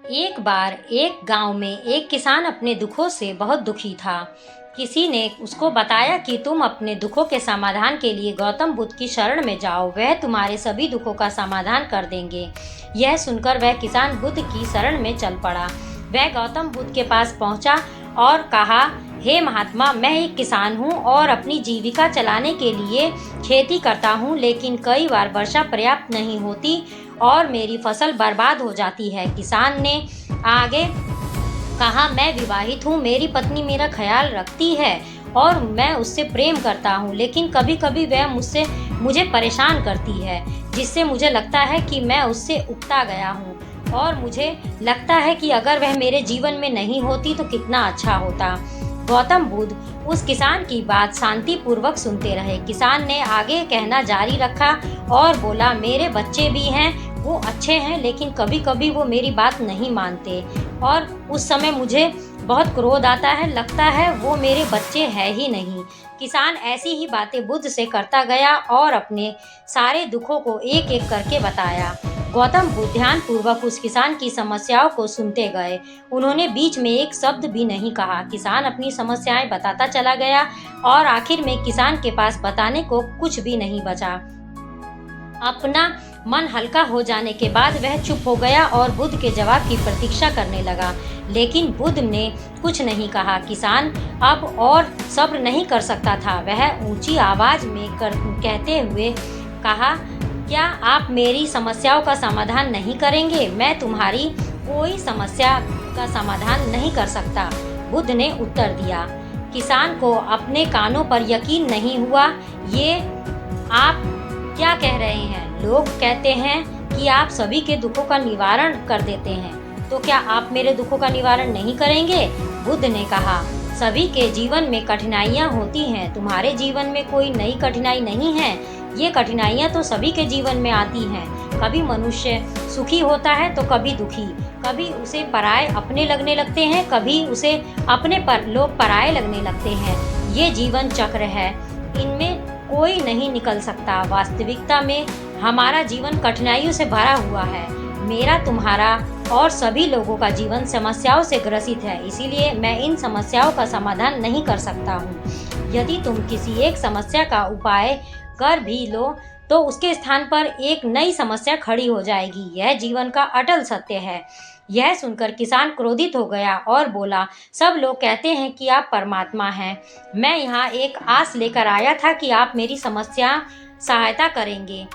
एक बार एक गांव में एक किसान अपने दुखों से बहुत दुखी था। किसी ने उसको बताया कि तुम अपने दुखों के समाधान के लिए गौतम बुद्ध की शरण में जाओ, वह तुम्हारे सभी दुखों का समाधान कर देंगे। यह सुनकर वह किसान बुद्ध की शरण में चल पड़ा। वह गौतम बुद्ध के पास पहुंचा और कहा, हे महात्मा, मैं एक किसान हूँ और अपनी जीविका चलाने के लिए खेती करता हूँ, लेकिन कई बार वर्षा पर्याप्त नहीं होती और मेरी फसल बर्बाद हो जाती है। किसान ने आगे कहा, मैं विवाहित हूँ, मेरी पत्नी मेरा ख्याल रखती है और मैं उससे प्रेम करता हूँ, लेकिन कभी कभी वह मुझे परेशान करती है, जिससे मुझे लगता है कि मैं उससे उकता गया हूँ और मुझे लगता है कि अगर वह मेरे जीवन में नहीं होती तो कितना अच्छा होता। गौतम बुद्ध उस किसान की बात शांतिपूर्वक सुनते रहे। किसान ने आगे कहना जारी रखा और बोला, मेरे बच्चे भी हैं, वो अच्छे हैं, लेकिन कभी कभी वो मेरी बात नहीं मानते और उस समय मुझे बहुत क्रोध आता है, लगता है वो मेरे बच्चे हैं ही नहीं। किसान ऐसी ही बातें बुद्ध से करता गया और अपने सारे दुखों को एक एक करके बताया। गौतम बुद्ध ध्यानपूर्वक उस किसान की समस्याओं को सुनते गए। उन्होंने बीच में एक शब्द भी नहीं कहा। किसान अपनी समस्याएं बताता चला गया और आखिर में किसान के पास बताने को कुछ भी नहीं बचा। अपना मन हल्का हो जाने के बाद वह चुप हो गया और बुद्ध के जवाब की प्रतीक्षा करने लगा, लेकिन बुद्ध ने कुछ नहीं कहा। किसान अब और सब्र नहीं कर सकता था। वह ऊंची आवाज में कहते हुए कहा, क्या आप मेरी समस्याओं का समाधान नहीं करेंगे? मैं तुम्हारी कोई समस्या का समाधान नहीं कर सकता, बुद्ध ने उत्तर दिया। किसान को अपने कानों पर यकीन नहीं हुआ। ये आप क्या कह रहे हैं? लोग कहते हैं कि आप सभी के दुखों का निवारण कर देते हैं, तो क्या आप मेरे दुखों का निवारण नहीं करेंगे? बुद्ध ने कहा, सभी के जीवन में कठिनाइयाँ होती हैं, तुम्हारे जीवन में कोई नई कठिनाई नहीं है। ये कठिनाइयाँ तो सभी के जीवन में आती हैं। कभी मनुष्य सुखी होता है तो कभी दुखी, कभी उसे पराये अपने लगने लगते हैं, कभी उसे अपने पर लोग पराये लगने लगते हैं। ये जीवन चक्र है, इनमें कोई नहीं निकल सकता। वास्तविकता में हमारा जीवन कठिनाइयों से भरा हुआ है। मेरा, तुम्हारा और सभी लोगों का जीवन समस्याओं से ग्रसित है, इसीलिए मैं इन समस्याओं का समाधान नहीं कर सकता हूँ। यदि तुम किसी एक समस्या का उपाय कर भी लो तो उसके स्थान पर एक नई समस्या खड़ी हो जाएगी। यह जीवन का अटल सत्य है। यह सुनकर किसान क्रोधित हो गया और बोला, सब लोग कहते हैं कि आप परमात्मा हैं। मैं यहाँ एक आस लेकर आया था कि आप मेरी समस्या सहायता करेंगे।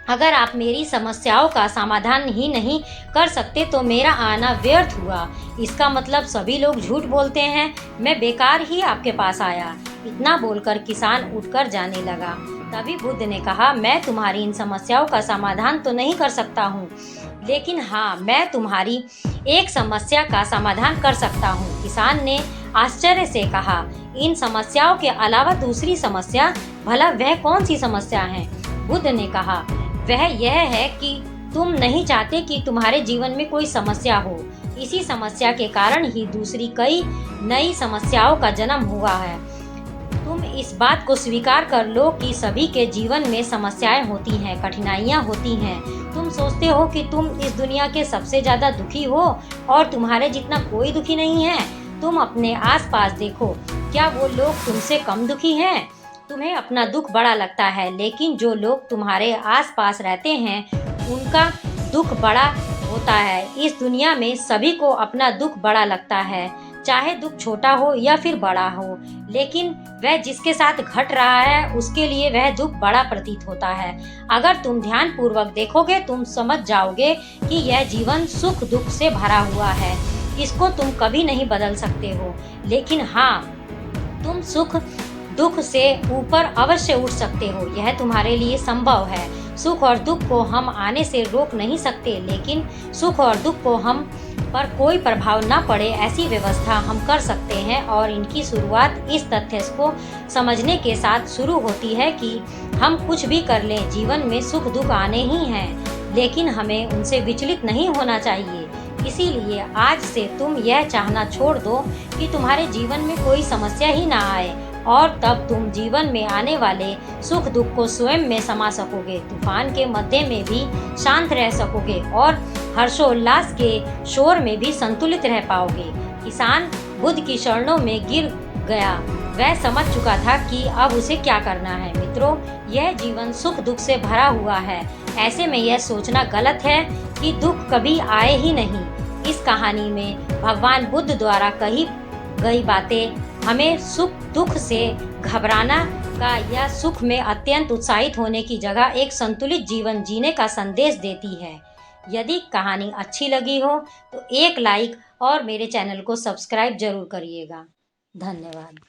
अगर आप मेरी समस्याओं का समाधान ही नहीं कर सकते तो मेरा आना व्यर्थ हुआ। इसका मतलब सभी लोग झूठ बोलते हैं, मैं बेकार ही आपके पास आया। इतना बोलकर किसान उठकर जाने लगा। तभी बुद्ध ने कहा, मैं तुम्हारी इन समस्याओं का समाधान तो नहीं कर सकता हूँ, लेकिन हाँ, मैं तुम्हारी एक समस्या का समाधान कर सकता हूँ। किसान ने आश्चर्य से कहा, इन समस्याओं के अलावा दूसरी समस्या? भला वह कौन सी समस्या है? बुद्ध ने कहा, वह यह है कि तुम नहीं चाहते कि तुम्हारे जीवन में कोई समस्या हो। इसी समस्या के कारण ही दूसरी कई नई समस्याओं का जन्म हुआ है। तुम इस बात को स्वीकार कर लो कि सभी के जीवन में समस्याएं होती हैं, कठिनाइयां होती हैं। तुम सोचते हो कि तुम इस दुनिया के सबसे ज्यादा दुखी हो और तुम्हारे जितना कोई दुखी नहीं है। तुम अपने आसपास देखो, क्या वो लोग तुमसे कम दुखी हैं? तुम्हें अपना दुख बड़ा लगता है, लेकिन जो लोग तुम्हारे आसपास रहते हैं उनका दुख बड़ा होता है। इस दुनिया में सभी को अपना दुख बड़ा लगता है, चाहे दुख छोटा हो या फिर बड़ा हो, लेकिन वह जिसके साथ घट रहा है उसके लिए वह दुख बड़ा प्रतीत होता है। अगर तुम ध्यान पूर्वक देखोगे तुम समझ जाओगे कि यह जीवन सुख दुख से भरा हुआ है। इसको तुम कभी नहीं बदल सकते हो, लेकिन हाँ, तुम सुख दुख से ऊपर अवश्य उठ सकते हो। यह तुम्हारे लिए संभव है। सुख और दुख को हम आने से रोक नहीं सकते, लेकिन सुख और दुख को हम पर कोई प्रभाव न पड़े ऐसी व्यवस्था हम कर सकते हैं। और इनकी शुरुआत इस तथ्य को समझने के साथ शुरू होती है कि हम कुछ भी कर लें, जीवन में सुख दुख आने ही हैं, लेकिन हमें उनसे विचलित नहीं होना चाहिए। इसीलिए आज से तुम यह चाहना छोड़ दो कि तुम्हारे जीवन में कोई समस्या ही ना आए, और तब तुम जीवन में आने वाले सुख दुख को स्वयं में समा सकोगे। तूफान के मध्य में भी शांत रह सकोगे और हर्षोल्लास के शोर में भी संतुलित रह पाओगे। किसान बुद्ध की शरणों में गिर गया। वह समझ चुका था कि अब उसे क्या करना है। मित्रों, यह जीवन सुख दुख से भरा हुआ है। ऐसे में यह सोचना गलत है कि दुख कभी आए ही नहीं। इस कहानी में भगवान बुद्ध द्वारा कही गई बातें हमें सुख दुख से घबराना का या सुख में अत्यंत उत्साहित होने की जगह एक संतुलित जीवन जीने का संदेश देती है। यदि कहानी अच्छी लगी हो तो एक लाइक और मेरे चैनल को सब्सक्राइब जरूर करिएगा। धन्यवाद।